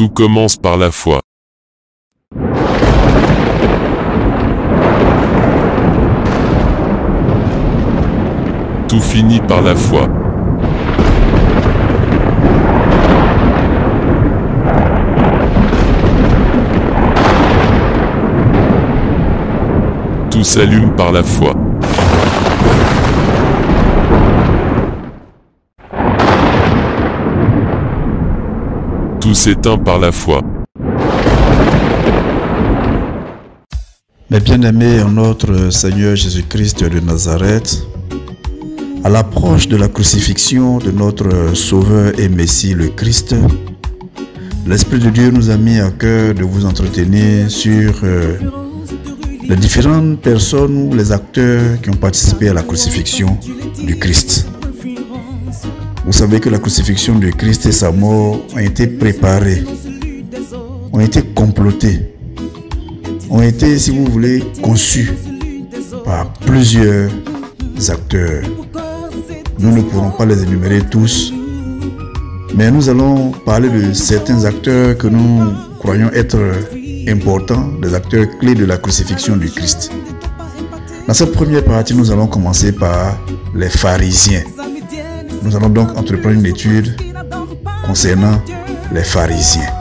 Tout commence par la foi. Tout finit par la foi. Tout s'allume par la foi. Tout s'éteint par la foi. Mes bien-aimés en notre Seigneur Jésus-Christ de Nazareth, à l'approche de la crucifixion de notre Sauveur et Messie le Christ, l'Esprit de Dieu nous a mis à cœur de vous entretenir sur les différentes personnes ou les acteurs qui ont participé à la crucifixion du Christ. Vous savez que la crucifixion du Christ et sa mort ont été préparées, ont été complotées, ont été, si vous voulez, conçues par plusieurs acteurs. Nous ne pourrons pas les énumérer tous, mais nous allons parler de certains acteurs que nous croyons être importants, des acteurs clés de la crucifixion du Christ. Dans cette première partie, nous allons commencer par les pharisiens. Nous allons donc entreprendre une étude concernant les pharisiens.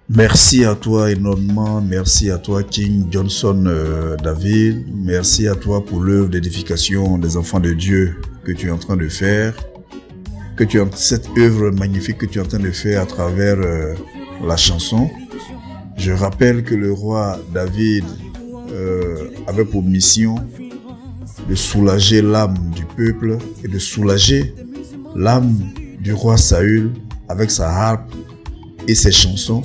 Merci à toi énormément, merci à toi King Johnson David, merci à toi pour l'œuvre d'édification des enfants de Dieu que tu es en train de faire, cette œuvre magnifique que tu es en train de faire à travers la chanson. Je rappelle que le roi David avait pour mission de soulager l'âme du peuple et de soulager l'âme du roi Saül avec sa harpe et ses chansons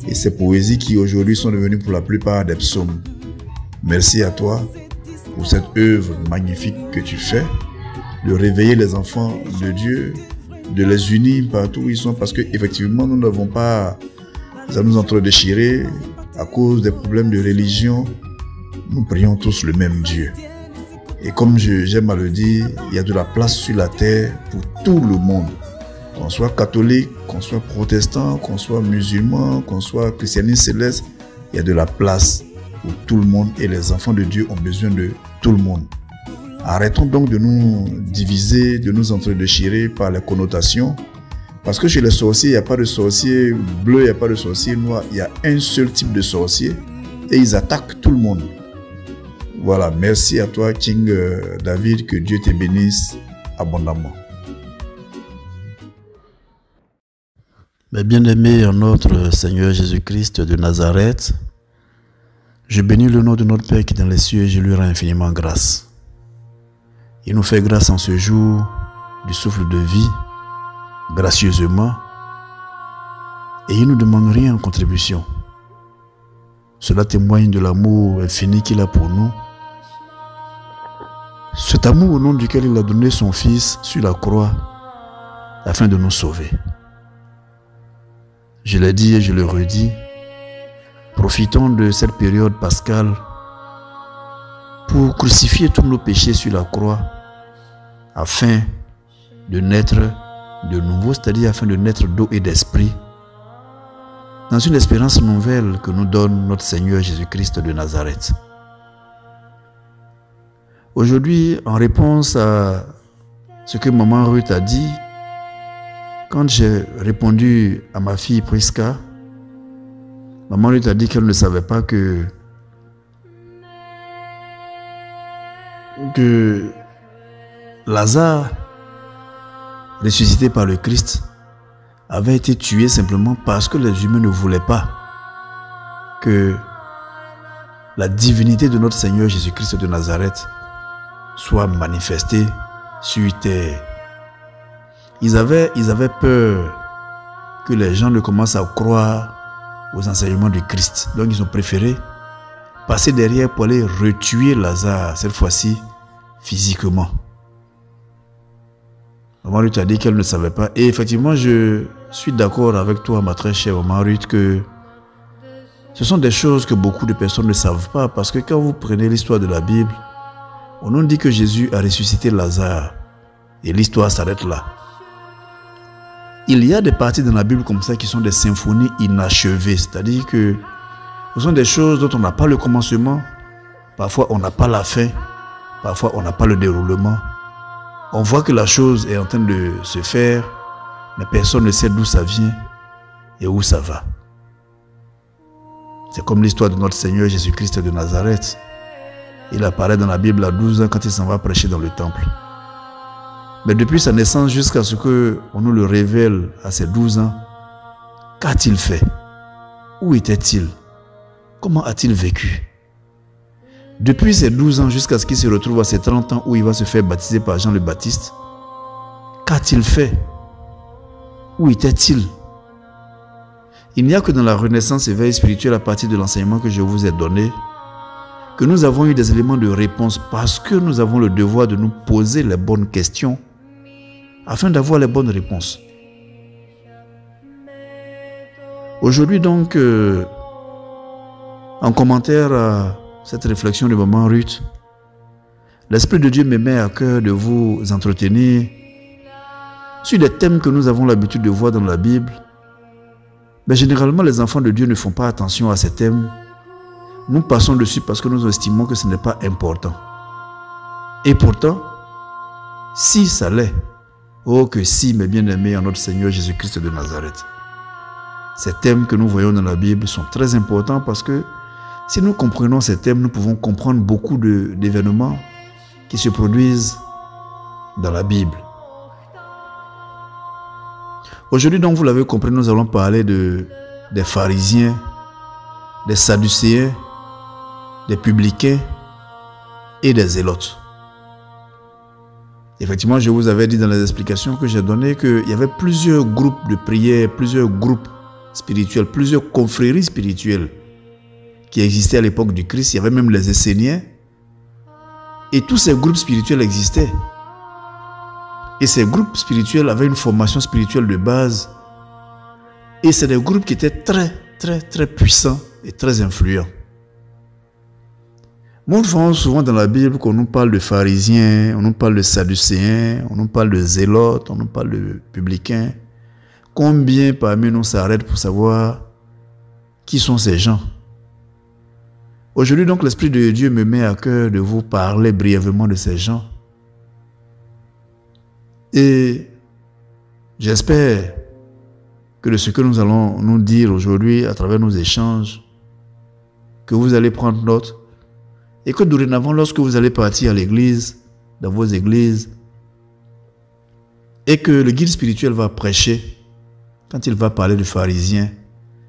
et ses poésies qui aujourd'hui sont devenues pour la plupart des psaumes. Merci à toi pour cette œuvre magnifique que tu fais, de réveiller les enfants de Dieu, de les unir partout où ils sont, parce qu'effectivement nous n'avons pas à nous entre-déchirer à cause des problèmes de religion. Nous prions tous le même Dieu. Et comme j'aime à le dire, il y a de la place sur la terre pour tout le monde. Qu'on soit catholique, qu'on soit protestant, qu'on soit musulman, qu'on soit christianiste céleste, il y a de la place pour tout le monde et les enfants de Dieu ont besoin de tout le monde. Arrêtons donc de nous diviser, de nous entre-déchirer par les connotations. Parce que chez les sorciers, il n'y a pas de sorcier bleu, il n'y a pas de sorcier noir. Il y a un seul type de sorcier et ils attaquent tout le monde. Voilà, merci à toi King David, que Dieu te bénisse abondamment. Mes bien-aimés en notre Seigneur Jésus-Christ de Nazareth, je bénis le nom de notre Père qui est dans les cieux et je lui rends infiniment grâce. Il nous fait grâce en ce jour du souffle de vie, gracieusement, et il ne nous demande rien en contribution. Cela témoigne de l'amour infini qu'il a pour nous. Cet amour au nom duquel il a donné son Fils sur la croix afin de nous sauver. Je l'ai dit et je le redis, profitons de cette période pascale pour crucifier tous nos péchés sur la croix afin de naître de nouveau, c'est-à-dire afin de naître d'eau et d'esprit dans une espérance nouvelle que nous donne notre Seigneur Jésus-Christ de Nazareth. Aujourd'hui, en réponse à ce que maman Ruth a dit, quand j'ai répondu à ma fille Prisca, maman Ruth a dit qu'elle ne savait pas que Lazare, ressuscité par le Christ, avait été tué simplement parce que les humains ne voulaient pas que la divinité de notre Seigneur Jésus-Christ de Nazareth soit manifestée sur terre. Ils avaient peur que les gens ne commencent à croire aux enseignements du Christ. Donc ils ont préféré passer derrière pour aller retuer Lazare, cette fois-ci physiquement. Maman Ruth a dit qu'elle ne savait pas. Et effectivement, je suis d'accord avec toi, ma très chère maman Ruth, que ce sont des choses que beaucoup de personnes ne savent pas. Parce que quand vous prenez l'histoire de la Bible, on nous dit que Jésus a ressuscité Lazare. Et l'histoire s'arrête là. Il y a des parties dans la Bible comme ça qui sont des symphonies inachevées. C'est-à-dire que ce sont des choses dont on n'a pas le commencement. Parfois, on n'a pas la fin. Parfois, on n'a pas le déroulement. On voit que la chose est en train de se faire, mais personne ne sait d'où ça vient et où ça va. C'est comme l'histoire de notre Seigneur Jésus-Christ de Nazareth. Il apparaît dans la Bible à 12 ans quand il s'en va prêcher dans le temple. Mais depuis sa naissance jusqu'à ce qu'on nous le révèle à ses 12 ans, qu'a-t-il fait? Où était-il? Comment a-t-il vécu? Depuis ses 12 ans jusqu'à ce qu'il se retrouve à ses 30 ans où il va se faire baptiser par Jean le Baptiste, qu'a-t-il fait? Où était-il? Il n'y a que dans la renaissance et éveil spirituel à partir de l'enseignement que je vous ai donné que nous avons eu des éléments de réponse parce que nous avons le devoir de nous poser les bonnes questions afin d'avoir les bonnes réponses. Aujourd'hui donc, en commentaire à cette réflexion de maman Ruth, l'Esprit de Dieu me met à cœur de vous entretenir sur des thèmes que nous avons l'habitude de voir dans la Bible. Mais généralement, les enfants de Dieu ne font pas attention à ces thèmes. Nous passons dessus parce que nous estimons que ce n'est pas important. Et pourtant, si ça l'est, oh que si, mes bien-aimés en notre Seigneur Jésus-Christ de Nazareth. Ces thèmes que nous voyons dans la Bible sont très importants parce que si nous comprenons ces thèmes, nous pouvons comprendre beaucoup d'événements qui se produisent dans la Bible. Aujourd'hui, donc, vous l'avez compris, nous allons parler des pharisiens, des sadducéens, des publicains et des zélotes. Effectivement, je vous avais dit dans les explications que j'ai données qu'il y avait plusieurs groupes de prière, plusieurs groupes spirituels, plusieurs confréries spirituelles qui existaient à l'époque du Christ. Il y avait même les Esséniens. Et tous ces groupes spirituels existaient. Et ces groupes spirituels avaient une formation spirituelle de base. Et c'est des groupes qui étaient très puissants et très influents. Nous voyons souvent dans la Bible qu'on nous parle de pharisiens, on nous parle de sadducéens, on nous parle de zélotes, on nous parle de publicains. Combien parmi nous s'arrêtent pour savoir qui sont ces gens? Aujourd'hui donc l'Esprit de Dieu me met à cœur de vous parler brièvement de ces gens. Et j'espère que de ce que nous allons nous dire aujourd'hui à travers nos échanges, que vous allez prendre note et que dorénavant, lorsque vous allez partir à l'église, dans vos églises, et que le guide spirituel va prêcher, quand il va parler de pharisiens,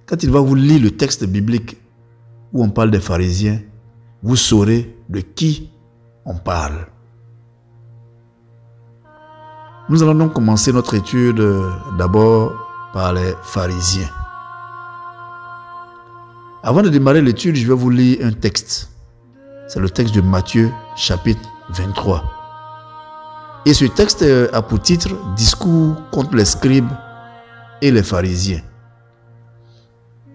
quand il va vous lire le texte biblique où on parle des pharisiens, vous saurez de qui on parle. Nous allons donc commencer notre étude d'abord par les pharisiens. Avant de démarrer l'étude, je vais vous lire un texte. C'est le texte de Matthieu, chapitre 23. Et ce texte a pour titre « Discours contre les scribes et les pharisiens ».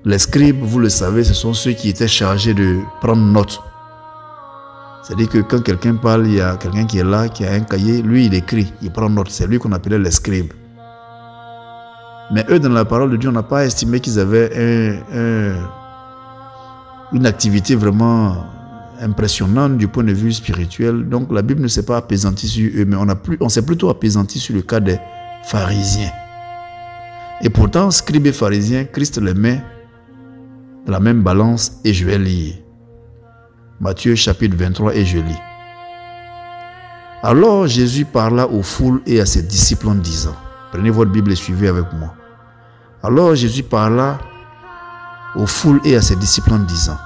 Les scribes, vous le savez, ce sont ceux qui étaient chargés de prendre note. C'est-à-dire que quand quelqu'un parle, il y a quelqu'un qui est là, qui a un cahier, lui il écrit, il prend note. C'est lui qu'on appelait les scribes. Mais eux, dans la parole de Dieu, on n'a pas estimé qu'ils avaient une activité vraiment impressionnante du point de vue spirituel. Donc la Bible ne s'est pas apaisantie sur eux, mais on s'est plutôt apaisanti sur le cas des pharisiens. Et pourtant, scribes et pharisiens, Christ les met dans la même balance et je vais lire. Matthieu chapitre 23 et je lis. Alors Jésus parla aux foules et à ses disciples en disant, prenez votre Bible et suivez avec moi. Alors Jésus parla aux foules et à ses disciples en disant,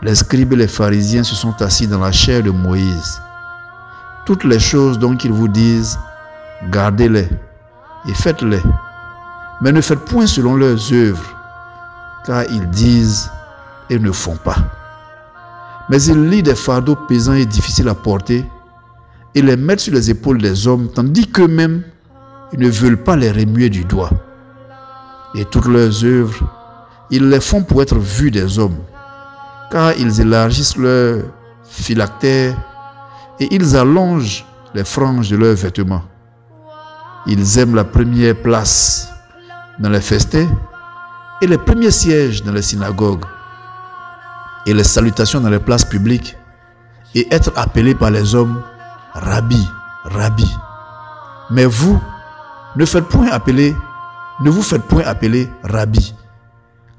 les scribes et les pharisiens se sont assis dans la chair de Moïse. Toutes les choses donc ils vous disent, gardez-les et faites-les. Mais ne faites point selon leurs œuvres, car ils disent et ne font pas. Mais ils lient des fardeaux pesants et difficiles à porter et les mettent sur les épaules des hommes, tandis qu'eux-mêmes, ils ne veulent pas les remuer du doigt. Et toutes leurs œuvres, ils les font pour être vus des hommes, car ils élargissent leurs phylactères et ils allongent les franges de leurs vêtements. Ils aiment la première place dans les festins et les premiers sièges dans les synagogues et les salutations dans les places publiques et être appelés par les hommes Rabbi, Rabbi. Mais vous, ne vous faites point appeler Rabbi,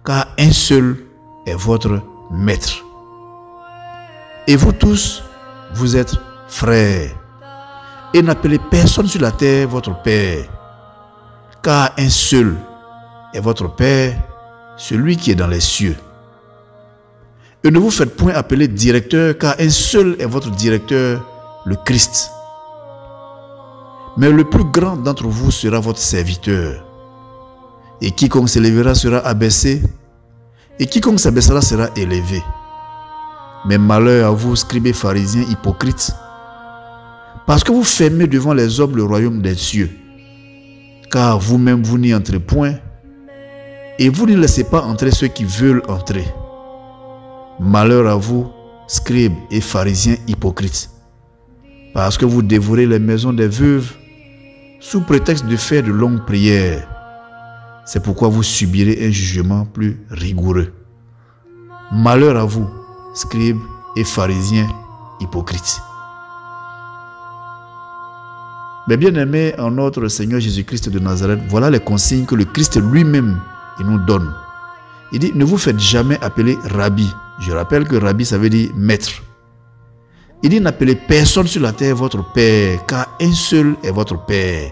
car un seul est votre maître. Et vous tous, vous êtes frères. Et n'appelez personne sur la terre votre Père, car un seul est votre Père, celui qui est dans les cieux. Et ne vous faites point appeler directeur, car un seul est votre directeur, le Christ. Mais le plus grand d'entre vous sera votre serviteur. Et quiconque s'élèvera sera abaissé, et quiconque s'abaissera sera élevé. Mais malheur à vous, scribes et pharisiens hypocrites, parce que vous fermez devant les hommes le royaume des cieux, car vous-même vous n'y entrez point, et vous ne laissez pas entrer ceux qui veulent entrer. Malheur à vous, scribes et pharisiens hypocrites, parce que vous dévorez les maisons des veuves sous prétexte de faire de longues prières. C'est pourquoi vous subirez un jugement plus rigoureux. Malheur à vous, scribes et pharisiens hypocrites. Mais bien aimé en notre Seigneur Jésus-Christ de Nazareth, voilà les consignes que le Christ lui-même nous donne. Il dit, ne vous faites jamais appeler Rabbi. Je rappelle que Rabbi, ça veut dire maître. Il dit, n'appelez personne sur la terre votre Père, car un seul est votre Père.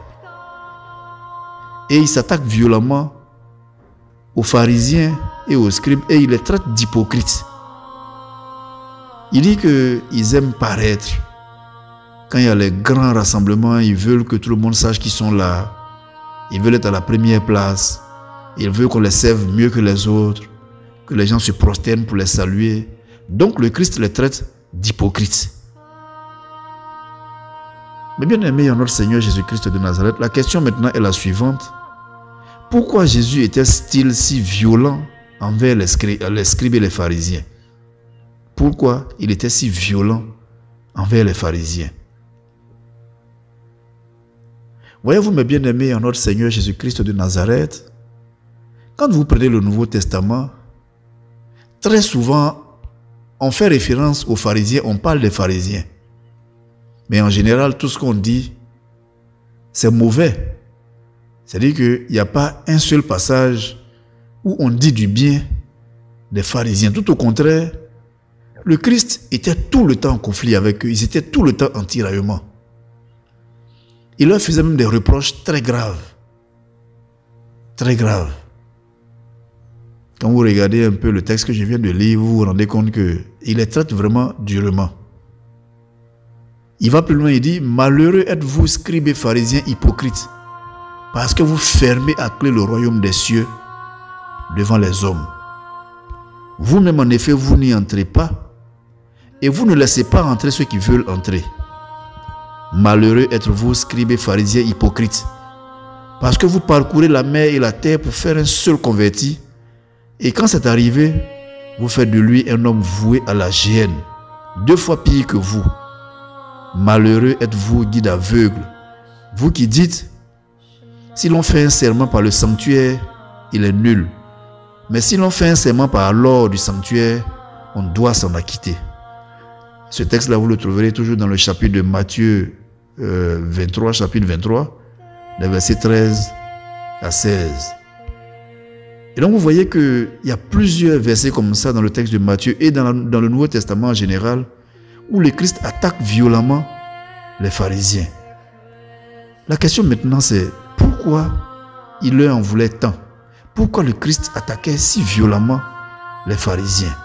Et il s'attaque violemment aux pharisiens et aux scribes et il les traite d'hypocrites. Il dit qu'ils aiment paraître. Quand il y a les grands rassemblements, ils veulent que tout le monde sache qu'ils sont là. Ils veulent être à la première place. Ils veulent qu'on les serve mieux que les autres, que les gens se prosternent pour les saluer. Donc le Christ les traite d'hypocrites. Mais bien aimé en notre Seigneur Jésus-Christ de Nazareth, la question maintenant est la suivante. Pourquoi Jésus était-il si violent envers les scribes et les pharisiens? Pourquoi il était si violent envers les pharisiens? Voyez-vous mes bien-aimés en notre Seigneur Jésus-Christ de Nazareth, quand vous prenez le Nouveau Testament, très souvent, on fait référence aux pharisiens, on parle des pharisiens. Mais en général, tout ce qu'on dit, c'est mauvais. C'est-à-dire qu'il n'y a pas un seul passage où on dit du bien des pharisiens. Tout au contraire, le Christ était tout le temps en conflit avec eux. Ils étaient tout le temps en tiraillement. Il leur faisait même des reproches très graves. Très graves. Quand vous regardez un peu le texte que je viens de lire, vous vous rendez compte qu'il les traite vraiment durement. Il va plus loin, il dit, malheureux êtes-vous, scribes et pharisiens hypocrites, parce que vous fermez à clé le royaume des cieux devant les hommes. Vous-même, en effet, vous n'y entrez pas, et vous ne laissez pas entrer ceux qui veulent entrer. Malheureux êtes-vous, scribes et pharisiens hypocrites, parce que vous parcourez la mer et la terre pour faire un seul converti, et quand c'est arrivé, vous faites de lui un homme voué à la géhenne, 2 fois pire que vous. Malheureux êtes-vous, guides aveugles, vous qui dites, si l'on fait un serment par le sanctuaire, il est nul. Mais si l'on fait un serment par l'or du sanctuaire, on doit s'en acquitter. Ce texte-là, vous le trouverez toujours dans le chapitre de Matthieu 23, chapitre 23, les versets 13 à 16. Et donc vous voyez qu'il y a plusieurs versets comme ça dans le texte de Matthieu et dans le Nouveau Testament en général, où le Christ attaque violemment les pharisiens. La question maintenant c'est, pourquoi il leur en voulait tant? Pourquoi le Christ attaquait si violemment les pharisiens?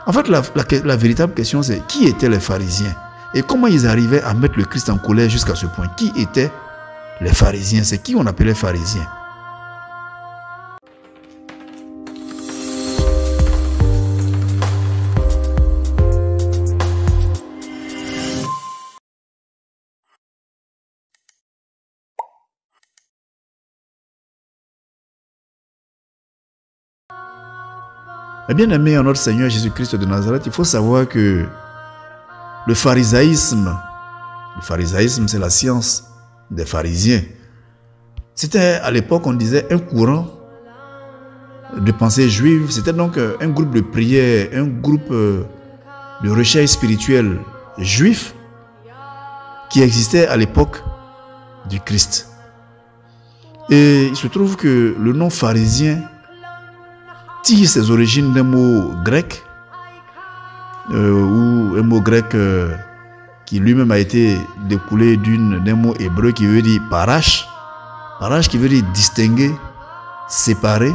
En fait, la véritable question c'est, qui étaient les pharisiens? Et comment ils arrivaient à mettre le Christ en colère jusqu'à ce point? Qui étaient les pharisiens? C'est qui on appelait pharisiens? Mais bien aimé en notre Seigneur Jésus-Christ de Nazareth, il faut savoir que le pharisaïsme c'est la science des pharisiens. C'était à l'époque, on disait, un courant de pensée juive. C'était donc un groupe de prière, un groupe de recherche spirituelle juif qui existait à l'époque du Christ. Et il se trouve que le nom pharisien tire ses origines d'un mot grec, ou un mot grec qui lui-même a été découlé d'un mot hébreu qui veut dire parash. Parash qui veut dire distinguer, séparer.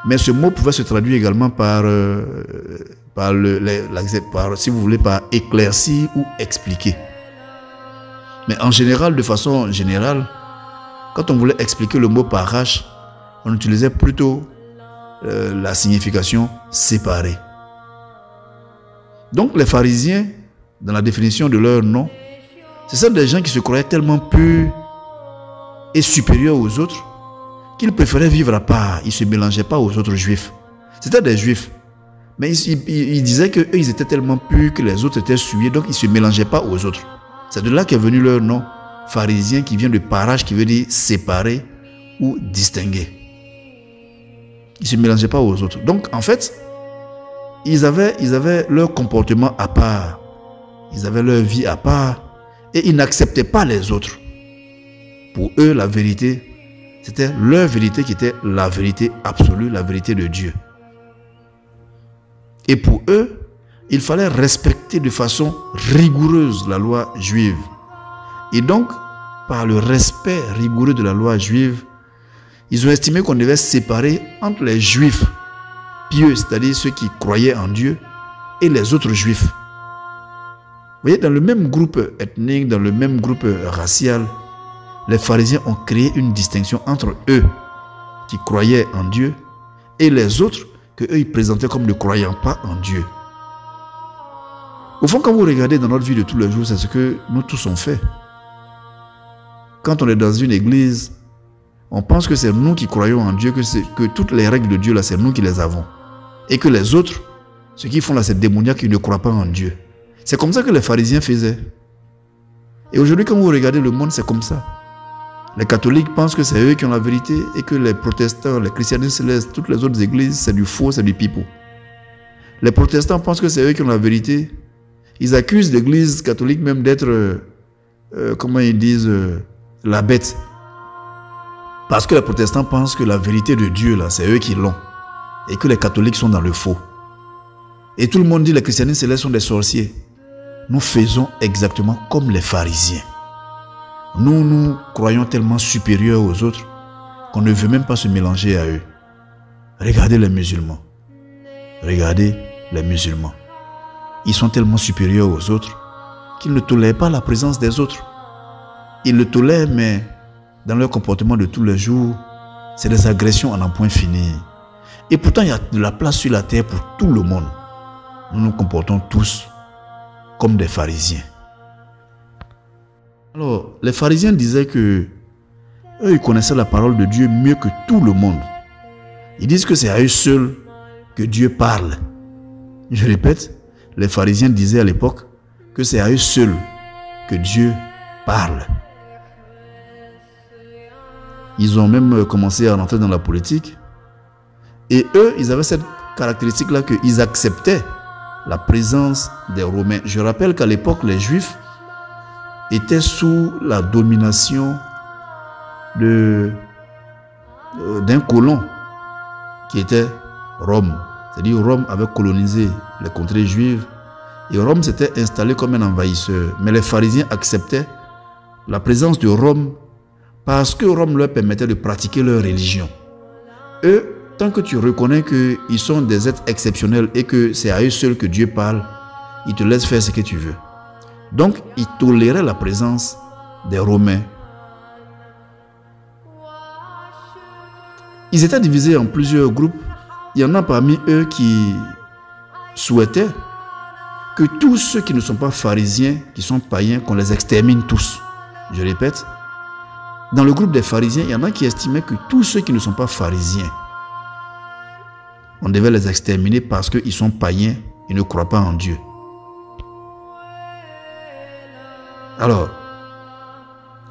Mais ce mot pouvait se traduire également par si vous voulez, par éclaircir ou expliquer. Mais en général, de façon générale, quand on voulait expliquer le mot parash, on utilisait plutôt la signification séparée. Donc les pharisiens, dans la définition de leur nom, ce sont des gens qui se croyaient tellement purs et supérieurs aux autres qu'ils préféraient vivre à part. Ils ne se mélangeaient pas aux autres juifs. C'était des juifs, mais ils disaient qu'eux ils étaient tellement purs que les autres étaient souillés, donc ils ne se mélangeaient pas aux autres. C'est de là qu'est venu leur nom pharisien, qui vient de parash, qui veut dire séparer ou distinguer. Ils ne se mélangeaient pas aux autres. Donc, en fait, ils avaient leur comportement à part. Ils avaient leur vie à part. Et ils n'acceptaient pas les autres. Pour eux, la vérité, c'était leur vérité qui était la vérité absolue, la vérité de Dieu. Et pour eux, il fallait respecter de façon rigoureuse la loi juive. Et donc, par le respect rigoureux de la loi juive, ils ont estimé qu'on devait séparer entre les juifs pieux, c'est-à-dire ceux qui croyaient en Dieu, et les autres juifs. Vous voyez, dans le même groupe ethnique, dans le même groupe racial, les pharisiens ont créé une distinction entre eux qui croyaient en Dieu et les autres que eux ils présentaient comme ne croyant pas en Dieu. Au fond, quand vous regardez dans notre vie de tous les jours, c'est ce que nous tous on fait. Quand on est dans une église, on pense que c'est nous qui croyons en Dieu, que toutes les règles de Dieu là, c'est nous qui les avons. Et que les autres, ceux qui font là, c'est démoniaques qui ne croient pas en Dieu. C'est comme ça que les pharisiens faisaient. Et aujourd'hui, quand vous regardez le monde, c'est comme ça. Les catholiques pensent que c'est eux qui ont la vérité et que les protestants, les christianistes célestes, toutes les autres églises, c'est du faux, c'est du pipeau. Les protestants pensent que c'est eux qui ont la vérité. Ils accusent l'église catholique même d'être, comment ils disent, la bête. Parce que les protestants pensent que la vérité de Dieu, là, c'est eux qui l'ont. Et que les catholiques sont dans le faux. Et tout le monde dit que les christianistes célestes sont des sorciers. Nous faisons exactement comme les pharisiens. Nous, nous croyons tellement supérieurs aux autres qu'on ne veut même pas se mélanger à eux. Regardez les musulmans. Regardez les musulmans. Ils sont tellement supérieurs aux autres qu'ils ne tolèrent pas la présence des autres. Ils le tolèrent, mais dans leur comportement de tous les jours, c'est des agressions à n'en point finir. Et pourtant, il y a de la place sur la terre pour tout le monde. Nous nous comportons tous comme des pharisiens. Alors, les pharisiens disaient que eux, ils connaissaient la parole de Dieu mieux que tout le monde. Ils disent que c'est à eux seuls que Dieu parle. Je répète, les pharisiens disaient à l'époque que c'est à eux seuls que Dieu parle. Ils ont même commencé à rentrer dans la politique. Et eux, ils avaient cette caractéristique-là qu'ils acceptaient la présence des Romains. Je rappelle qu'à l'époque, les Juifs étaient sous la domination d'un colon qui était Rome. C'est-à-dire Rome avait colonisé les contrées juives et Rome s'était installé comme un envahisseur. Mais les pharisiens acceptaient la présence de Rome parce que Rome leur permettait de pratiquer leur religion. Eux, tant que tu reconnais qu'ils sont des êtres exceptionnels et que c'est à eux seuls que Dieu parle, ils te laissent faire ce que tu veux. Donc, ils toléraient la présence des Romains. Ils étaient divisés en plusieurs groupes. Il y en a parmi eux qui souhaitaient que tous ceux qui ne sont pas pharisiens, qui sont païens, qu'on les extermine tous. Je répète, dans le groupe des pharisiens, il y en a qui estimaient que tous ceux qui ne sont pas pharisiens, on devait les exterminer parce qu'ils sont païens et ne croient pas en Dieu. Alors,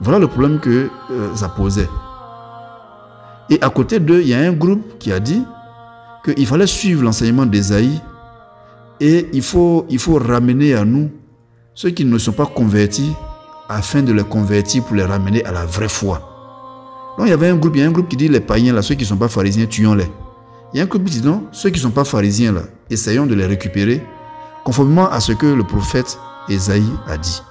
voilà le problème que ça posait. Et à côté d'eux, il y a un groupe qui a dit qu'il fallait suivre l'enseignement d'Ésaïe et il faut ramener à nous ceux qui ne sont pas convertis afin de les convertir pour les ramener à la vraie foi. Donc il y a un groupe qui dit les païens, là, ceux qui ne sont pas pharisiens, tuons-les. Il y a un groupe qui dit non, ceux qui ne sont pas pharisiens, là, essayons de les récupérer conformément à ce que le prophète Ésaïe a dit.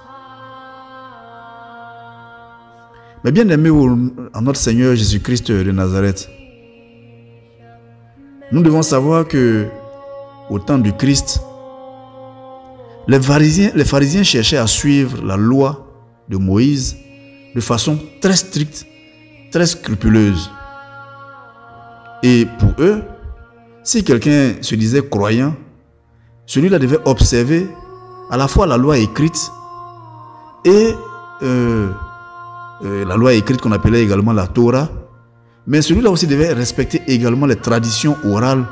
Mais bien aimé en notre Seigneur Jésus-Christ de Nazareth, nous devons savoir que au temps du Christ, les pharisiens cherchaient à suivre la loi de Moïse de façon très stricte, très scrupuleuse. Et pour eux, si quelqu'un se disait croyant, celui-là devait observer à la fois la loi écrite et la loi écrite qu'on appelait également la Torah, mais celui-là aussi devait respecter également les traditions orales,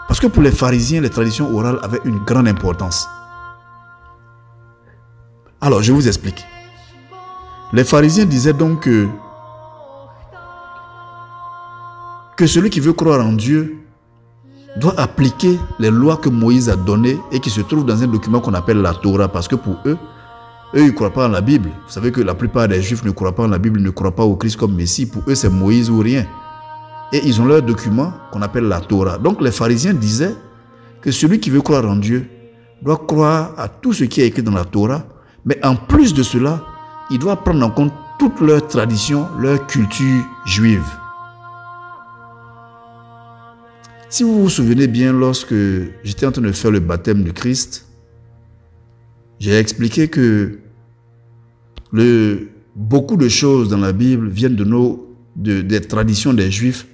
parce que pour les pharisiens, les traditions orales avaient une grande importance. Alors, je vous explique. Les pharisiens disaient donc que celui qui veut croire en Dieu doit appliquer les lois que Moïse a données et qui se trouvent dans un document qu'on appelle la Torah, parce que pour eux, Eux, ils ne croient pas en la Bible. Vous savez que la plupart des Juifs ne croient pas en la Bible, ne croient pas au Christ comme Messie. Pour eux, c'est Moïse ou rien. Et ils ont leur document qu'on appelle la Torah. Donc les pharisiens disaient que celui qui veut croire en Dieu doit croire à tout ce qui est écrit dans la Torah. Mais en plus de cela, il doit prendre en compte toute leur tradition, leur culture juive. Si vous vous souvenez bien, lorsque j'étais en train de faire le baptême du Christ, j'ai expliqué que beaucoup de choses dans la Bible viennent des traditions des Juifs,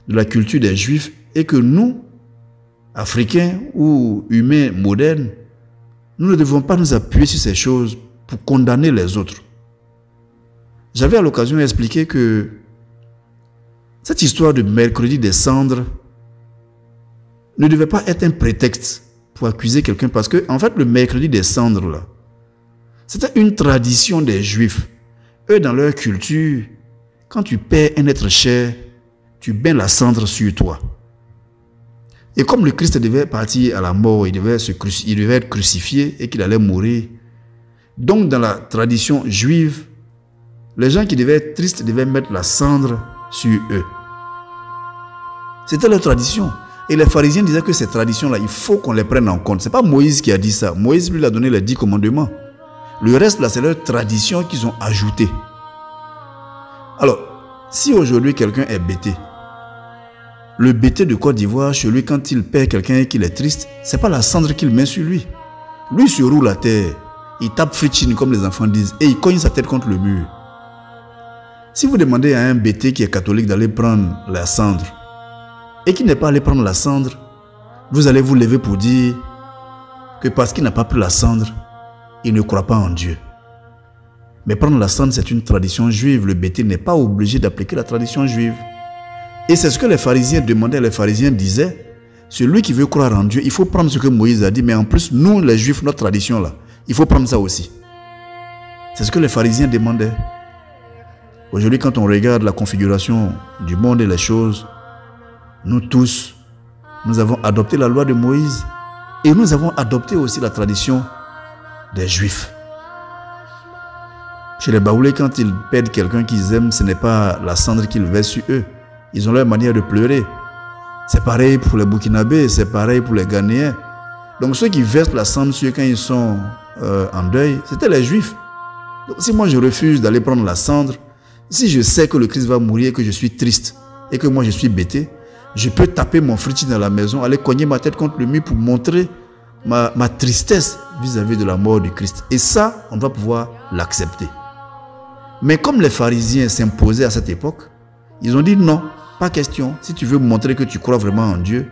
de la culture des Juifs, et que nous, Africains ou humains modernes, nous ne devons pas nous appuyer sur ces choses pour condamner les autres. J'avais à l'occasion d'expliquer que cette histoire de mercredi des cendres ne devait pas être un prétexte pour accuser quelqu'un, parce que en fait le mercredi des cendres là, c'était une tradition des Juifs. Eux, dans leur culture, quand tu perds un être cher, tu bains la cendre sur toi. Et comme le Christ devait partir à la mort, il devait être crucifié et qu'il allait mourir. Donc dans la tradition juive, les gens qui devaient être tristes devaient mettre la cendre sur eux. C'était leur tradition. Et les pharisiens disaient que ces traditions-là, il faut qu'on les prenne en compte. Ce n'est pas Moïse qui a dit ça. Moïse lui a donné les 10 commandements. Le reste, là, c'est leur tradition qu'ils ont ajoutée. Alors, si aujourd'hui quelqu'un est bêté, le bêté de Côte d'Ivoire, chez lui, quand il perd quelqu'un et qu'il est triste, ce n'est pas la cendre qu'il met sur lui. Lui se roule à terre, il tape fritchine comme les enfants disent, et il cogne sa tête contre le mur. Si vous demandez à un bêté qui est catholique d'aller prendre la cendre, et qui n'est pas allé prendre la cendre, vous allez vous lever pour dire que parce qu'il n'a pas pris la cendre, il ne croit pas en Dieu. Mais prendre la cendre, c'est une tradition juive. Le bêté n'est pas obligé d'appliquer la tradition juive. Et c'est ce que les pharisiens demandaient. Les pharisiens disaient, celui qui veut croire en Dieu, il faut prendre ce que Moïse a dit, mais en plus, nous, les Juifs, notre tradition là, il faut prendre ça aussi. C'est ce que les pharisiens demandaient. Aujourd'hui, quand on regarde la configuration du monde et les choses, nous tous, nous avons adopté la loi de Moïse et nous avons adopté aussi la tradition des Juifs. Chez les Baoulés, quand ils perdent quelqu'un qu'ils aiment, ce n'est pas la cendre qu'ils versent sur eux. Ils ont leur manière de pleurer. C'est pareil pour les Burkinabés, c'est pareil pour les Ghanéens. Donc ceux qui versent la cendre sur eux quand ils sont en deuil, c'était les Juifs. Donc si moi je refuse d'aller prendre la cendre, si je sais que le Christ va mourir et que je suis triste et que moi je suis bêté, je peux taper mon fritis dans la maison, aller cogner ma tête contre le mur pour montrer ma tristesse vis-à-vis de la mort du Christ. Et ça, on doit pouvoir l'accepter. Mais comme les pharisiens s'imposaient à cette époque, ils ont dit non, pas question. Si tu veux montrer que tu crois vraiment en Dieu,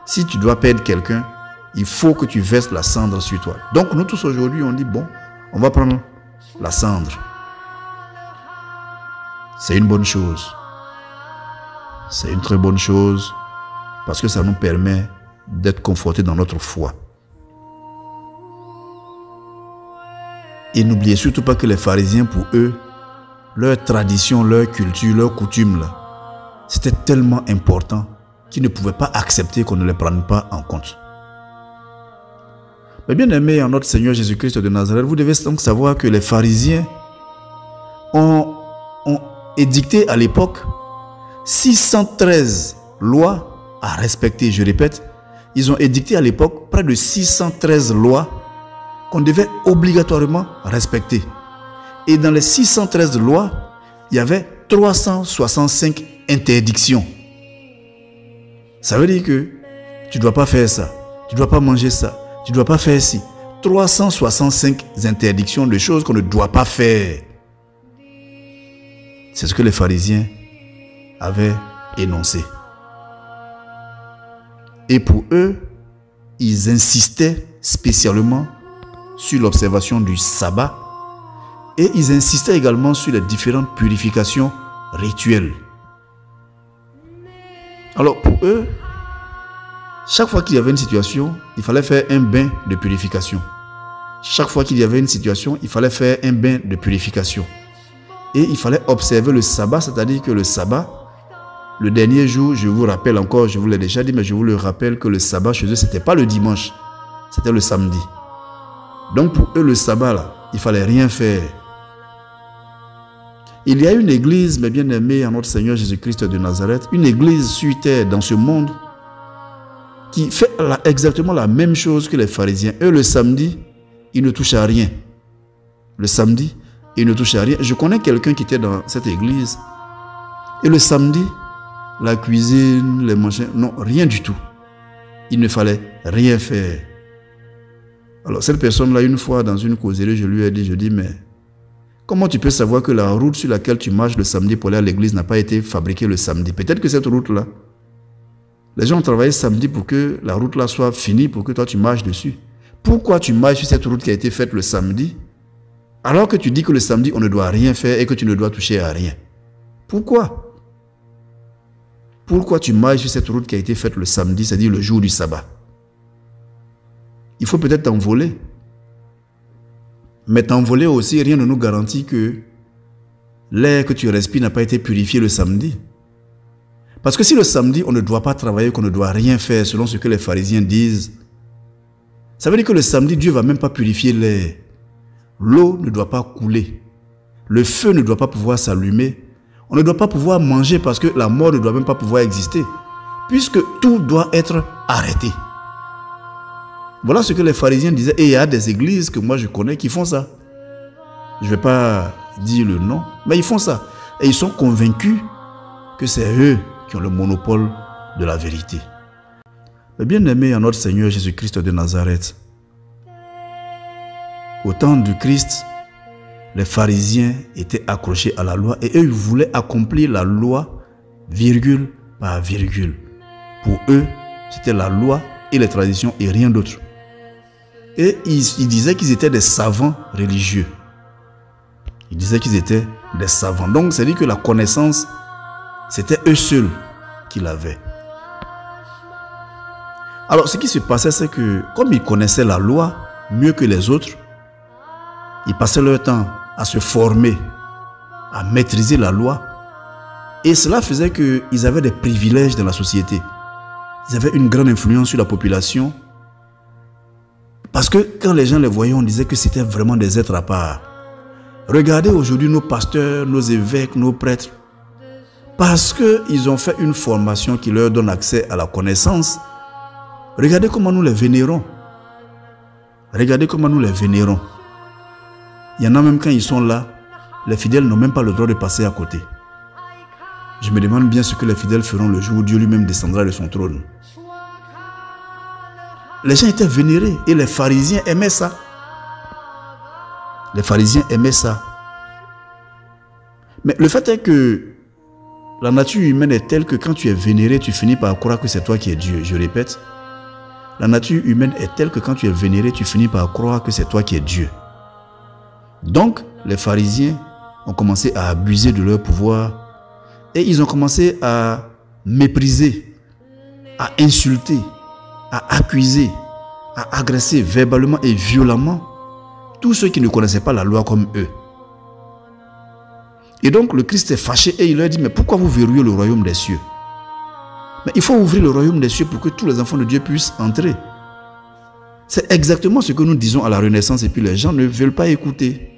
si tu dois perdre quelqu'un, il faut que tu verses la cendre sur toi. Donc nous tous aujourd'hui, on dit bon, on va prendre la cendre. C'est une bonne chose. C'est une très bonne chose parce que ça nous permet d'être confortés dans notre foi. Et n'oubliez surtout pas que les pharisiens, pour eux, leur tradition, leur culture, leur coutume, là, c'était tellement important qu'ils ne pouvaient pas accepter qu'on ne les prenne pas en compte. Mais bien aimés en notre Seigneur Jésus-Christ de Nazareth, vous devez donc savoir que les pharisiens ont édicté à l'époque 613 lois à respecter. Je répète, ils ont édicté à l'époque près de 613 lois qu'on devait obligatoirement respecter. Et dans les 613 lois, il y avait 365 interdictions. Ça veut dire que tu ne dois pas faire ça, tu ne dois pas manger ça, tu ne dois pas faire ci. 365 interdictions de choses qu'on ne doit pas faire. C'est ce que les pharisiens avaient énoncé. Et pour eux, ils insistaient spécialement sur l'observation du sabbat et ils insistaient également sur les différentes purifications rituelles. Alors pour eux, chaque fois qu'il y avait une situation, il fallait faire un bain de purification. Chaque fois qu'il y avait une situation, il fallait faire un bain de purification. Et il fallait observer le sabbat, c'est-à-dire que le sabbat, le dernier jour, je vous rappelle encore, je vous l'ai déjà dit, mais je vous le rappelle que le sabbat chez eux, ce n'était pas le dimanche, c'était le samedi. Donc pour eux, le sabbat, là, il fallait rien faire. Il y a une église, mes bien-aimés, en notre Seigneur Jésus-Christ de Nazareth, une église sur terre dans ce monde qui fait exactement la même chose que les pharisiens. Eux, le samedi, ils ne touchent à rien. Le samedi, ils ne touchent à rien. Je connais quelqu'un qui était dans cette église. Et le samedi, la cuisine, les machins, non, rien du tout. Il ne fallait rien faire. Alors cette personne-là, une fois dans une causerie, je lui ai dit, mais comment tu peux savoir que la route sur laquelle tu marches le samedi pour aller à l'église n'a pas été fabriquée le samedi? Peut-être que cette route-là, les gens ont travaillé samedi pour que la route-là soit finie, pour que toi tu marches dessus. Pourquoi tu marches sur cette route qui a été faite le samedi, alors que tu dis que le samedi on ne doit rien faire et que tu ne dois toucher à rien? Pourquoi? Pourquoi tu marches sur cette route qui a été faite le samedi, c'est-à-dire le jour du sabbat? Il faut peut-être t'envoler. Mais t'envoler aussi, rien ne nous garantit que l'air que tu respires n'a pas été purifié le samedi. Parce que si le samedi, on ne doit pas travailler, qu'on ne doit rien faire, selon ce que les pharisiens disent, ça veut dire que le samedi, Dieu ne va même pas purifier l'air. L'eau ne doit pas couler. Le feu ne doit pas pouvoir s'allumer. On ne doit pas pouvoir manger parce que la mort ne doit même pas pouvoir exister. Puisque tout doit être arrêté. Voilà ce que les pharisiens disaient. Et il y a des églises que moi je connais qui font ça. Je ne vais pas dire le nom, mais ils font ça. Et ils sont convaincus que c'est eux qui ont le monopole de la vérité. Mais bien aimé en notre Seigneur Jésus-Christ de Nazareth, au temps du Christ, les pharisiens étaient accrochés à la loi et eux ils voulaient accomplir la loi virgule par virgule. Pour eux, c'était la loi et les traditions et rien d'autre. Et ils disaient qu'ils étaient des savants religieux. Ils disaient qu'ils étaient des savants. Donc, c'est-à-dire que la connaissance, c'était eux seuls qui l'avaient. Alors, ce qui se passait, c'est que, comme ils connaissaient la loi mieux que les autres, ils passaient leur temps à se former, à maîtriser la loi. Et cela faisait qu'ils avaient des privilèges dans la société. Ils avaient une grande influence sur la population. Parce que quand les gens les voyaient, on disait que c'était vraiment des êtres à part. Regardez aujourd'hui nos pasteurs, nos évêques, nos prêtres. Parce qu'ils ont fait une formation qui leur donne accès à la connaissance. Regardez comment nous les vénérons. Regardez comment nous les vénérons. Il y en a même quand ils sont là, les fidèles n'ont même pas le droit de passer à côté. Je me demande bien ce que les fidèles feront le jour où Dieu lui-même descendra de son trône. Les gens étaient vénérés et les pharisiens aimaient ça. Les pharisiens aimaient ça. Mais le fait est que la nature humaine est telle que quand tu es vénéré, tu finis par croire que c'est toi qui es Dieu. Je répète, la nature humaine est telle que quand tu es vénéré, tu finis par croire que c'est toi qui es Dieu. Donc, les pharisiens ont commencé à abuser de leur pouvoir et ils ont commencé à mépriser, à insulter, à accuser, à agresser verbalement et violemment tous ceux qui ne connaissaient pas la loi comme eux. Et donc le Christ est fâché et il leur dit, mais pourquoi vous verrouillez le royaume des cieux? Mais il faut ouvrir le royaume des cieux pour que tous les enfants de Dieu puissent entrer. C'est exactement ce que nous disons à la Renaissance et puis les gens ne veulent pas écouter.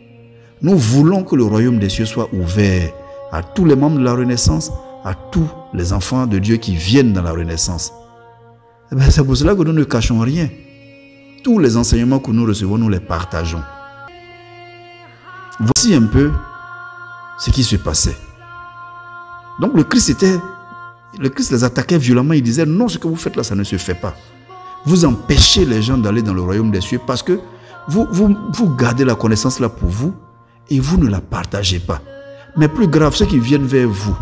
Nous voulons que le royaume des cieux soit ouvert à tous les membres de la Renaissance, à tous les enfants de Dieu qui viennent dans la Renaissance. C'est pour cela que nous ne cachons rien. Tous les enseignements que nous recevons, nous les partageons. Voici un peu ce qui se passait. Donc le Christ les attaquait violemment. Il disait, non, ce que vous faites là, ça ne se fait pas. Vous empêchez les gens d'aller dans le royaume des cieux parce que vous gardez la connaissance là pour vous et vous ne la partagez pas. Mais plus grave, ceux qui viennent vers vous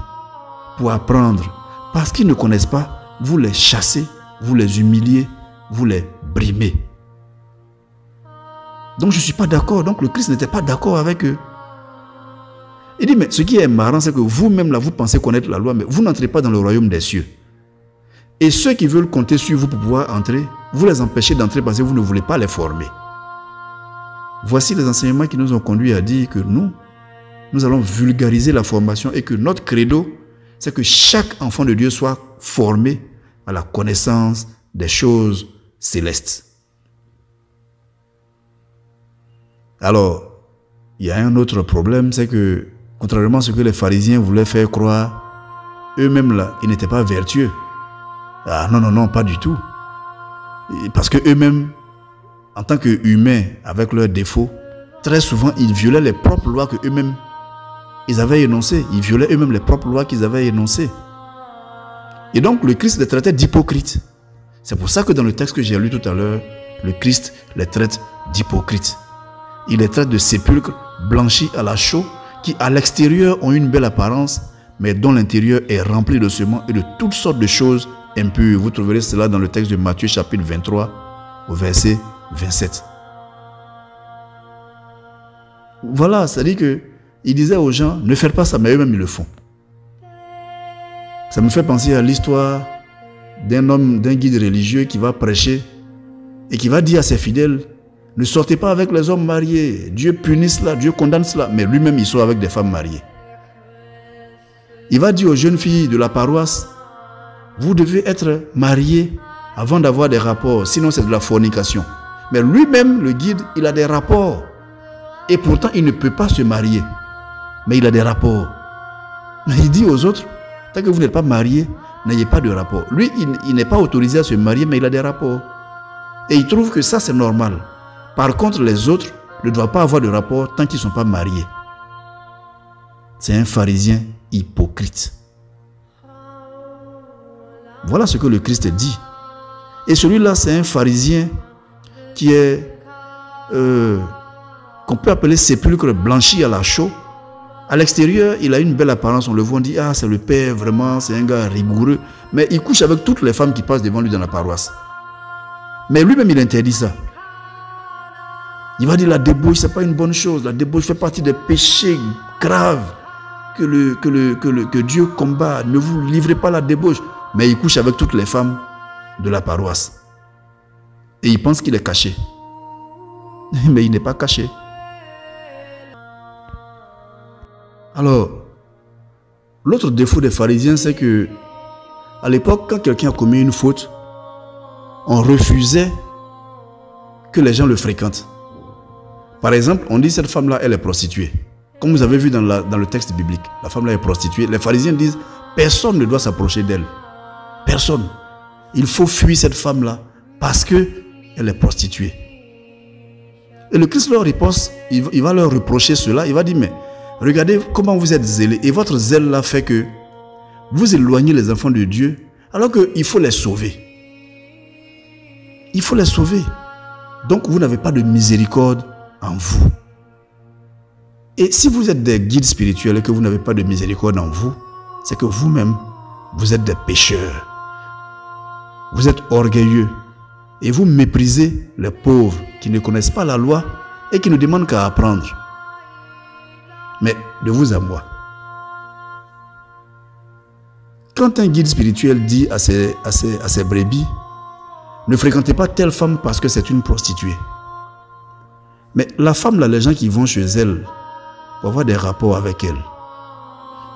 pour apprendre, parce qu'ils ne connaissent pas, vous les chassez, vous les humiliez, vous les brimez. Donc je ne suis pas d'accord. Donc le Christ n'était pas d'accord avec eux. Il dit, mais ce qui est marrant, c'est que vous-même là, vous pensez connaître la loi, mais vous n'entrez pas dans le royaume des cieux. Et ceux qui veulent compter sur vous pour pouvoir entrer, vous les empêchez d'entrer parce que vous ne voulez pas les former. Voici les enseignements qui nous ont conduits à dire que nous allons vulgariser la formation et que notre credo, c'est que chaque enfant de Dieu soit formé à la connaissance des choses célestes. Alors, il y a un autre problème, c'est que, contrairement à ce que les pharisiens voulaient faire croire, eux-mêmes là, ils n'étaient pas vertueux. Ah non, non, non, pas du tout. Parce que eux-mêmes, en tant qu'humains, avec leurs défauts, très souvent, ils violaient les propres lois que eux-mêmes, ils avaient énoncées. Ils violaient eux-mêmes les propres lois qu'ils avaient énoncées. Et donc, le Christ les traitait d'hypocrites. C'est pour ça que dans le texte que j'ai lu tout à l'heure, le Christ les traite d'hypocrites. Il les traite de sépulcres blanchis à la chaux, qui à l'extérieur ont une belle apparence, mais dont l'intérieur est rempli de sements et de toutes sortes de choses impures. Vous trouverez cela dans le texte de Matthieu chapitre 23 au verset 27. Voilà, c'est-à-dire que il disait aux gens, ne faites pas ça, mais eux-mêmes ils le font. Ça me fait penser à l'histoire d'un homme, d'un guide religieux qui va prêcher et qui va dire à ses fidèles, ne sortez pas avec les hommes mariés, Dieu punit cela, Dieu condamne cela, mais lui-même il sort avec des femmes mariées. Il va dire aux jeunes filles de la paroisse, vous devez être mariés avant d'avoir des rapports, sinon c'est de la fornication. Mais lui-même, le guide, il a des rapports. Et pourtant, il ne peut pas se marier. Mais il a des rapports. Mais il dit aux autres, tant que vous n'êtes pas mariés, n'ayez pas de rapport. Lui, il n'est pas autorisé à se marier, mais il a des rapports. Et il trouve que ça, c'est normal. Par contre, les autres ne doivent pas avoir de rapport tant qu'ils ne sont pas mariés. C'est un pharisien hypocrite. Voilà ce que le Christ dit. Et celui-là, c'est un pharisien qui est, qu'on peut appeler sépulcre blanchi à la chaux. À l'extérieur, il a une belle apparence. On le voit, on dit, ah, c'est le père, vraiment, c'est un gars rigoureux. Mais il couche avec toutes les femmes qui passent devant lui dans la paroisse. Mais lui-même, il interdit ça. Il va dire, la débauche, ce n'est pas une bonne chose. La débauche fait partie des péchés graves que Dieu combat. Ne vous livrez pas à la débauche. Mais il couche avec toutes les femmes de la paroisse. Et il pense qu'il est caché. Mais il n'est pas caché. Alors, l'autre défaut des pharisiens, c'est que à l'époque, quand quelqu'un a commis une faute, on refusait que les gens le fréquentent. Par exemple, on dit cette femme-là, elle est prostituée. Comme vous avez vu dans le texte biblique, la femme-là est prostituée. Les pharisiens disent, personne ne doit s'approcher d'elle. Personne. Il faut fuir cette femme-là parce qu'elle est prostituée. Et le Christ leur riposte, il va leur reprocher cela. Il va dire, mais regardez comment vous êtes zélés. Et votre zèle là fait que vous éloignez les enfants de Dieu alors qu'il faut les sauver. Il faut les sauver. Donc vous n'avez pas de miséricorde en vous. Et si vous êtes des guides spirituels et que vous n'avez pas de miséricorde en vous, c'est que vous-même, vous êtes des pécheurs. Vous êtes orgueilleux. Et vous méprisez les pauvres qui ne connaissent pas la loi et qui ne demandent qu'à apprendre. Mais de vous à moi. Quand un guide spirituel dit à ses brebis, ne fréquentez pas telle femme parce que c'est une prostituée. Mais la femme, là, les gens qui vont chez elle, pour avoir des rapports avec elle.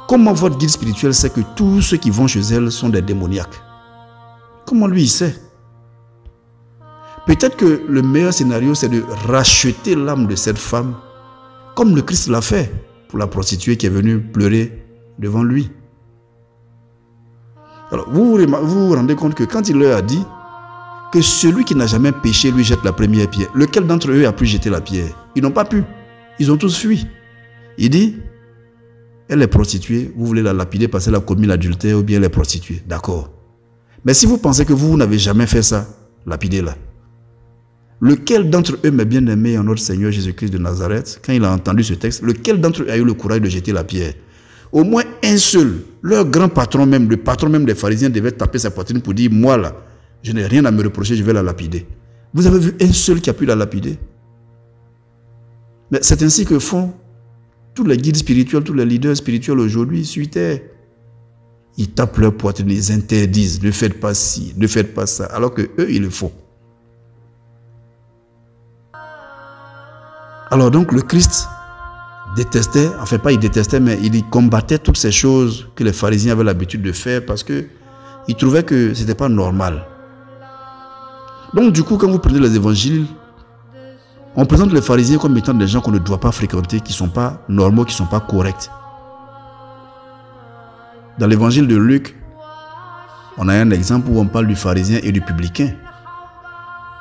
Comment votre guide spirituel sait que tous ceux qui vont chez elle sont des démoniaques? Comment lui il sait? Peut-être que le meilleur scénario, c'est de racheter l'âme de cette femme, comme le Christ l'a fait pour la prostituée qui est venue pleurer devant lui. Alors, vous vous rendez compte que quand il leur a dit que celui qui n'a jamais péché lui jette la première pierre, lequel d'entre eux a pu jeter la pierre? Ils n'ont pas pu. Ils ont tous fui. Il dit, elle est prostituée, vous voulez la lapider parce qu'elle a commis l'adultère ou bien elle est prostituée. D'accord. Mais si vous pensez que vous n'avez jamais fait ça, lapidez-la. Lequel d'entre eux, mes bien-aimés en notre Seigneur Jésus-Christ de Nazareth, quand il a entendu ce texte, lequel d'entre eux a eu le courage de jeter la pierre? Au moins un seul, leur grand patron même, le patron même des pharisiens devait taper sa poitrine pour dire, moi là, je n'ai rien à me reprocher, je vais la lapider. Vous avez vu un seul qui a pu la lapider? Mais c'est ainsi que font tous les guides spirituels, tous les leaders spirituels aujourd'hui sur terre. Ils tapent leur poitrine, ils interdisent, ne faites pas ci, ne faites pas ça, alors que eux, ils le font. Alors donc le Christ détestait, enfin pas il détestait, mais il combattait toutes ces choses que les pharisiens avaient l'habitude de faire parce qu'il trouvait que ce n'était pas normal. Donc du coup, quand vous prenez les évangiles, On présente les pharisiens comme étant des gens qu'on ne doit pas fréquenter, qui ne sont pas normaux, qui ne sont pas corrects. Dans l'évangile de Luc, on a un exemple où on parle du pharisien et du publicain.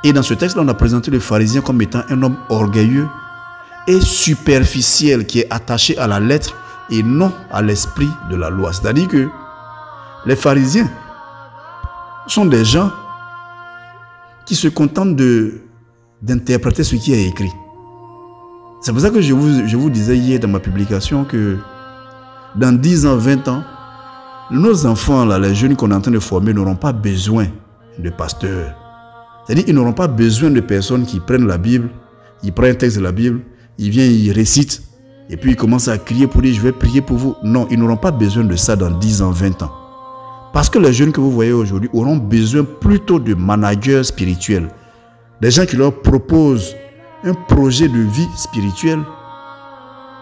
Et dans ce texte-là, on a présenté le pharisien comme étant un homme orgueilleux et superficiel qui est attaché à la lettre et non à l'esprit de la loi. C'est-à-dire que les pharisiens sont des gens qui se contentent d'interpréter ce qui est écrit. C'est pour ça que je vous disais hier dans ma publication que dans 10 ans, 20 ans, nos enfants, là, les jeunes qu'on est en train de former, n'auront pas besoin de pasteurs. C'est-à-dire qu'ils n'auront pas besoin de personnes qui prennent la Bible, ils prennent un texte de la Bible, ils viennent, ils récitent, et puis ils commencent à crier pour dire « je vais prier pour vous ». Non, ils n'auront pas besoin de ça dans 10 ans, 20 ans. Parce que les jeunes que vous voyez aujourd'hui auront besoin plutôt de managers spirituels. Des gens qui leur proposent un projet de vie spirituelle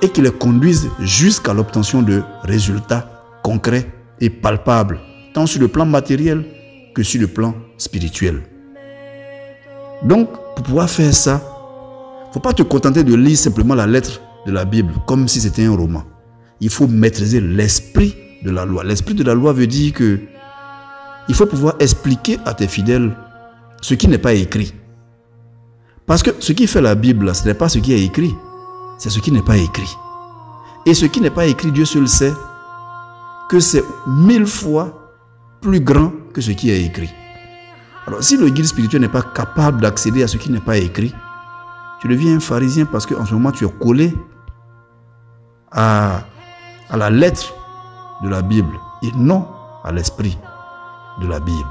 et qui les conduisent jusqu'à l'obtention de résultats concrets et palpables, tant sur le plan matériel que sur le plan spirituel. Donc, pour pouvoir faire ça, il ne faut pas te contenter de lire simplement la lettre de la Bible comme si c'était un roman. Il faut maîtriser l'esprit de la loi. L'esprit de la loi veut dire que il faut pouvoir expliquer à tes fidèles ce qui n'est pas écrit. Parce que ce qui fait la Bible, ce n'est pas ce qui est écrit, c'est ce qui n'est pas écrit. Et ce qui n'est pas écrit, Dieu seul sait que c'est 1000 fois plus grand que ce qui est écrit. Alors, si le guide spirituel n'est pas capable d'accéder à ce qui n'est pas écrit, tu deviens un pharisien parce qu'en ce moment, tu es collé à la lettre de la Bible et non à l'esprit de la Bible.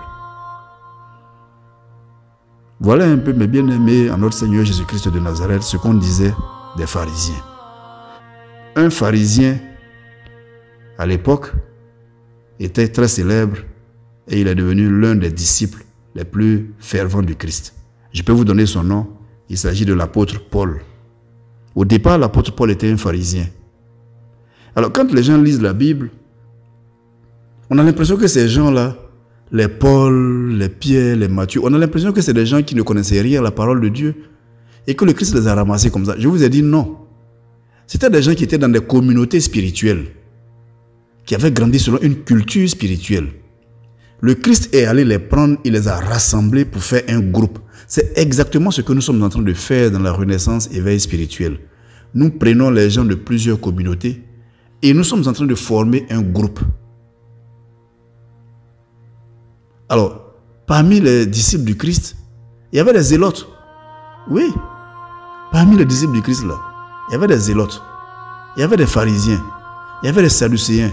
Voilà un peu, mes bien-aimés, en notre Seigneur Jésus-Christ de Nazareth, ce qu'on disait des pharisiens. Un pharisien, à l'époque, était très célèbre et il est devenu l'un des disciples les plus fervents du Christ. Je peux vous donner son nom, il s'agit de l'apôtre Paul. Au départ, l'apôtre Paul était un pharisien. Alors, quand les gens lisent la Bible, on a l'impression que ces gens-là, les Paul, les Pierre, les Matthieu, on a l'impression que c'est des gens qui ne connaissaient rien à la parole de Dieu et que le Christ les a ramassés comme ça. Je vous ai dit non. C'était des gens qui étaient dans des communautés spirituelles, qui avaient grandi selon une culture spirituelle. Le Christ est allé les prendre, il les a rassemblés pour faire un groupe. C'est exactement ce que nous sommes en train de faire dans la Renaissance éveil spirituel. Nous prenons les gens de plusieurs communautés et nous sommes en train de former un groupe. Alors, parmi les disciples du Christ, il y avait des zélotes. Oui, parmi les disciples du Christ, là, il y avait des zélotes. Il y avait des pharisiens. Il y avait des sadducéens.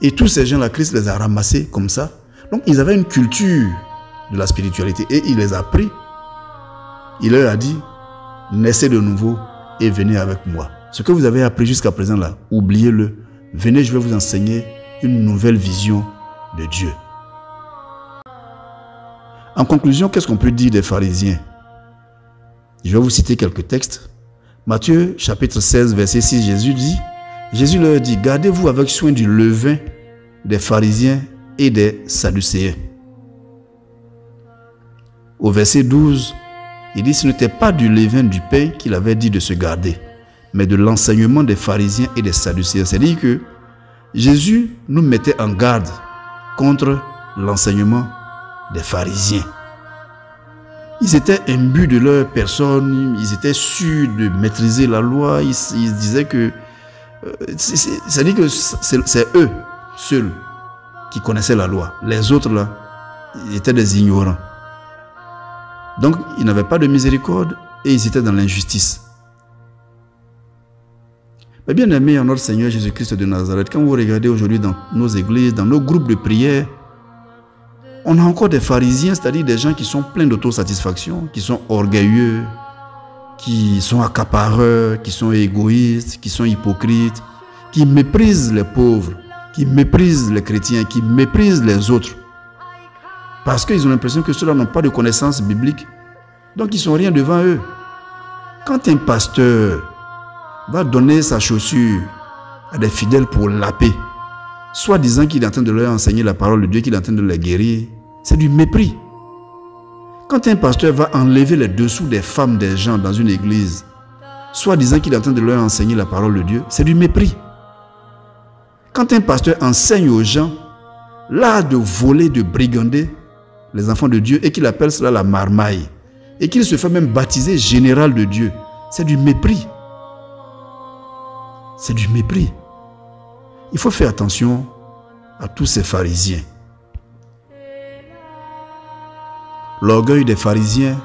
Et tous ces gens-là, Christ les a ramassés comme ça. Donc, ils avaient une culture de la spiritualité. Et il les a pris. Il leur a dit, naissez de nouveau et venez avec moi. Ce que vous avez appris jusqu'à présent là, oubliez-le. Venez, je vais vous enseigner une nouvelle vision de Dieu. En conclusion, qu'est-ce qu'on peut dire des pharisiens? Je vais vous citer quelques textes. Matthieu, chapitre 16, verset 6, Jésus leur dit, gardez-vous avec soin du levain des pharisiens et des sadducéens. Au verset 12, il dit, ce n'était pas du levain du pain qu'il avait dit de se garder, mais de l'enseignement des pharisiens et des sadducéens. C'est-à-dire que Jésus nous mettait en garde contre l'enseignement des pharisiens. Ils étaient imbus de leur personne, ils étaient sûrs de maîtriser la loi, ils disaient que c'est-à-dire que c'est eux seuls qui connaissaient la loi. Les autres là, ils étaient des ignorants. Donc, ils n'avaient pas de miséricorde et ils étaient dans l'injustice. Mais bien aimés en notre Seigneur Jésus-Christ de Nazareth, quand vous regardez aujourd'hui dans nos églises, dans nos groupes de prière, on a encore des pharisiens, c'est-à-dire des gens qui sont pleins d'autosatisfaction, qui sont orgueilleux, qui sont accapareurs, qui sont égoïstes, qui sont hypocrites, qui méprisent les pauvres, qui méprisent les chrétiens, qui méprisent les autres. Parce qu'ils ont l'impression que ceux-là n'ont pas de connaissances bibliques, donc ils ne sont rien devant eux. Quand un pasteur va donner sa chaussure à des fidèles pour laper, soit disant qu'il est en train de leur enseigner la parole de Dieu, qu'il est en train de les guérir, c'est du mépris. Quand un pasteur va enlever les dessous des femmes des gens dans une église, soit disant qu'il est en train de leur enseigner la parole de Dieu, c'est du mépris. Quand un pasteur enseigne aux gens l'art de voler, de brigander les enfants de Dieu et qu'il appelle cela la marmaille, et qu'il se fait même baptiser général de Dieu, c'est du mépris. C'est du mépris. Il faut faire attention à tous ces pharisiens. L'orgueil des pharisiens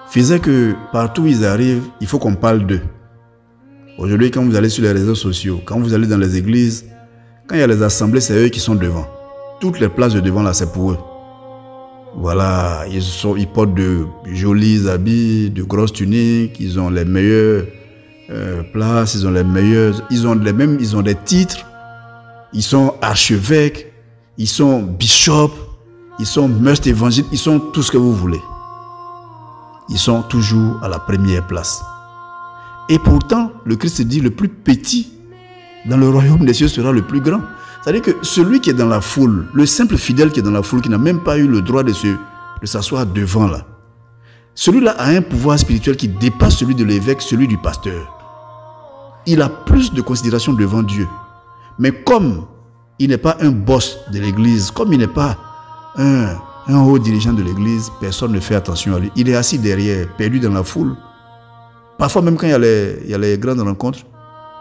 faisait que partout où ils arrivent, il faut qu'on parle d'eux. Aujourd'hui, quand vous allez sur les réseaux sociaux, quand vous allez dans les églises, quand il y a les assemblées, c'est eux qui sont devant. Toutes les places de devant là, c'est pour eux. Voilà, ils portent de jolis habits, de grosses tuniques, ils ont les meilleures places, ils ont les meilleurs, ils ont des titres, ils sont archevêques, ils sont bishops, ils sont must évangiles, ils sont tout ce que vous voulez. Ils sont toujours à la première place. Et pourtant, le Christ dit le plus petit dans le royaume des cieux sera le plus grand. C'est-à-dire que celui qui est dans la foule, le simple fidèle qui est dans la foule, qui n'a même pas eu le droit de s'asseoir devant là, celui-là a un pouvoir spirituel qui dépasse celui de l'évêque, celui du pasteur. Il a plus de considération devant Dieu. Mais comme il n'est pas un boss de l'église, comme il n'est pas un haut dirigeant de l'église, personne ne fait attention à lui. Il est assis derrière, perdu dans la foule. Parfois même quand il y a les grandes rencontres,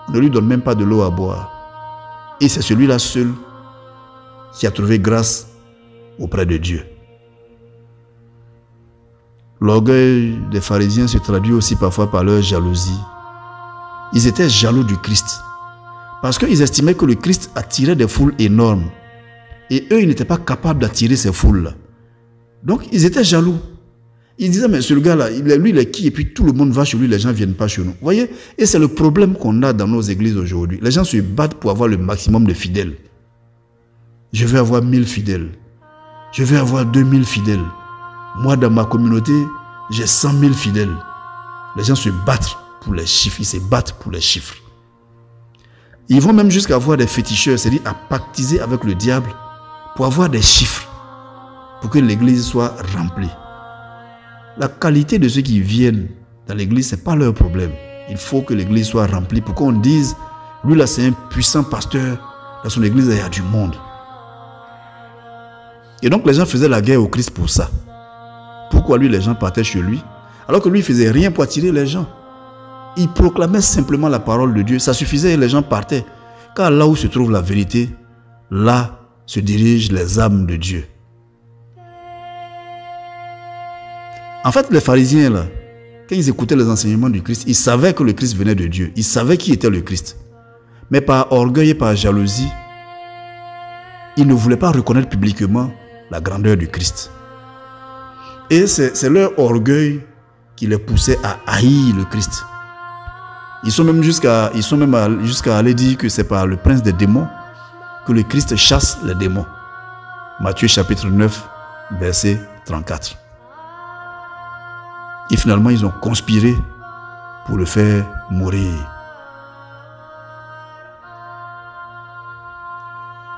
on ne lui donne même pas de l'eau à boire. Et c'est celui-là seul qui a trouvé grâce auprès de Dieu. L'orgueil des pharisiens se traduit aussi parfois par leur jalousie. Ils étaient jaloux du Christ. Parce qu'ils estimaient que le Christ attirait des foules énormes. Et eux, ils n'étaient pas capables d'attirer ces foules-là. Donc, ils étaient jaloux. Ils disaient, mais ce gars-là, lui, il est qui? Et puis tout le monde va chez lui, les gens ne viennent pas chez nous. Vous voyez? Et c'est le problème qu'on a dans nos églises aujourd'hui. Les gens se battent pour avoir le maximum de fidèles. Je veux avoir 1000 fidèles. Je veux avoir 2000 fidèles. Moi, dans ma communauté, j'ai 100 000 fidèles. Les gens se battent pour les chiffres. Ils se battent pour les chiffres. Ils vont même jusqu'à avoir des féticheurs, c'est-à-dire à pactiser avec le diable pour avoir des chiffres, pour que l'église soit remplie. La qualité de ceux qui viennent dans l'église, ce n'est pas leur problème. Il faut que l'église soit remplie pour qu'on dise, lui là c'est un puissant pasteur, dans son église il y a du monde. Et donc les gens faisaient la guerre au Christ pour ça. Pourquoi lui les gens partaient chez lui, alors que lui il ne faisait rien pour attirer les gens. Il proclamait simplement la parole de Dieu, ça suffisait et les gens partaient. Car là où se trouve la vérité, là se dirigent les âmes de Dieu. En fait, les pharisiens, là, quand ils écoutaient les enseignements du Christ, ils savaient que le Christ venait de Dieu. Ils savaient qui était le Christ. Mais par orgueil et par jalousie, ils ne voulaient pas reconnaître publiquement la grandeur du Christ. Et c'est leur orgueil qui les poussait à haïr le Christ. Ils sont même jusqu'à aller dire que c'est par le prince des démons que le Christ chasse les démons. Matthieu chapitre 9, verset 34. Et finalement, ils ont conspiré pour le faire mourir.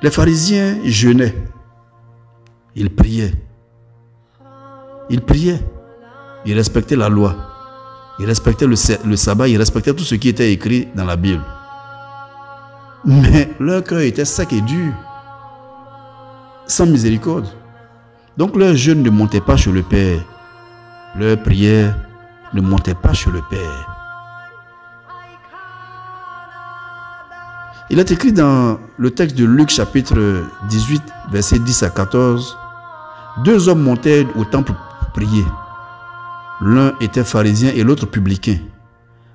Les pharisiens jeûnaient. Ils priaient. Ils priaient. Ils respectaient la loi. Ils respectaient le sabbat. Ils respectaient tout ce qui était écrit dans la Bible. Mais leur cœur était sec et dur. Sans miséricorde. Donc leur jeûne ne montait pas chez le Père. Leur prière ne montait pas chez le Père. Il est écrit dans le texte de Luc chapitre 18, versets 10 à 14. Deux hommes montaient au temple pour prier. L'un était pharisien et l'autre publicain.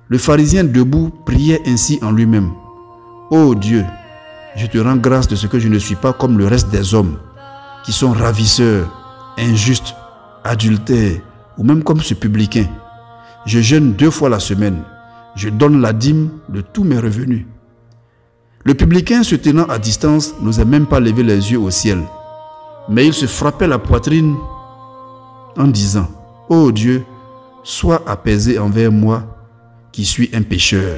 Le pharisien debout priait ainsi en lui-même. Ô Dieu, je te rends grâce de ce que je ne suis pas comme le reste des hommes, qui sont ravisseurs, injustes, adultères, ou même comme ce publicain. Je jeûne 2 fois la semaine. Je donne la dîme de tous mes revenus. Le publicain, se tenant à distance, n'osait même pas lever les yeux au ciel. Mais il se frappait la poitrine en disant, « Ô Dieu, sois apaisé envers moi, qui suis un pécheur. »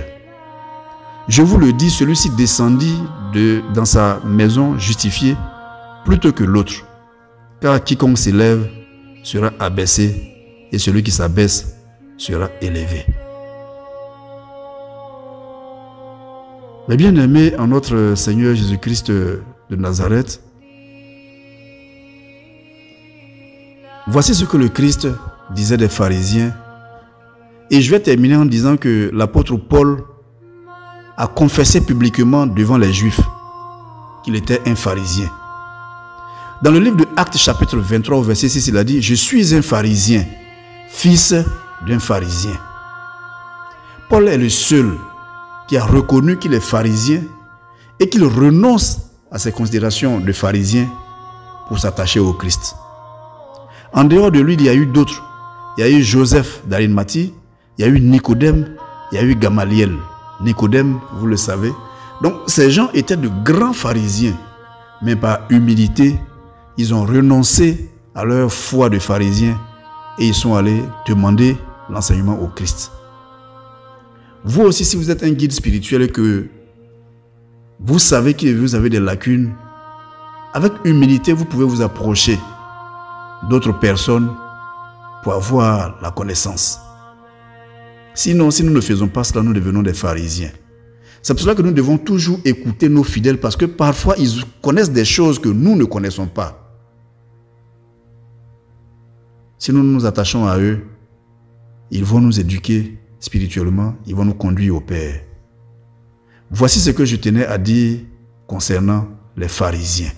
Je vous le dis, celui-ci descendit dans sa maison justifié plutôt que l'autre. Car quiconque s'élève sera abaissé et celui qui s'abaisse sera élevé. Mais bien aimés en notre Seigneur Jésus-Christ de Nazareth, voici ce que le Christ disait des pharisiens. Et je vais terminer en disant que l'apôtre Paul a confessé publiquement devant les Juifs qu'il était un pharisien. Dans le livre de Actes chapitre 23 au verset 6, il a dit « Je suis un pharisien, fils d'un pharisien ». Paul est le seul qui a reconnu qu'il est pharisien et qu'il renonce à ses considérations de pharisien pour s'attacher au Christ. En dehors de lui, il y a eu d'autres. Il y a eu Joseph d'Arimathie, il y a eu Nicodème, il y a eu Gamaliel. Nicodème, vous le savez. Donc ces gens étaient de grands pharisiens, mais par humilité, ils ont renoncé à leur foi de pharisiens et ils sont allés demander l'enseignement au Christ. Vous aussi, si vous êtes un guide spirituel et que vous savez que vous avez des lacunes, avec humilité, vous pouvez vous approcher d'autres personnes pour avoir la connaissance. Sinon, si nous ne faisons pas cela, nous devenons des pharisiens. C'est pour cela que nous devons toujours écouter nos fidèles parce que parfois, ils connaissent des choses que nous ne connaissons pas. Si nous nous attachons à eux, ils vont nous éduquer spirituellement, ils vont nous conduire au Père. Voici ce que je tenais à dire concernant les pharisiens.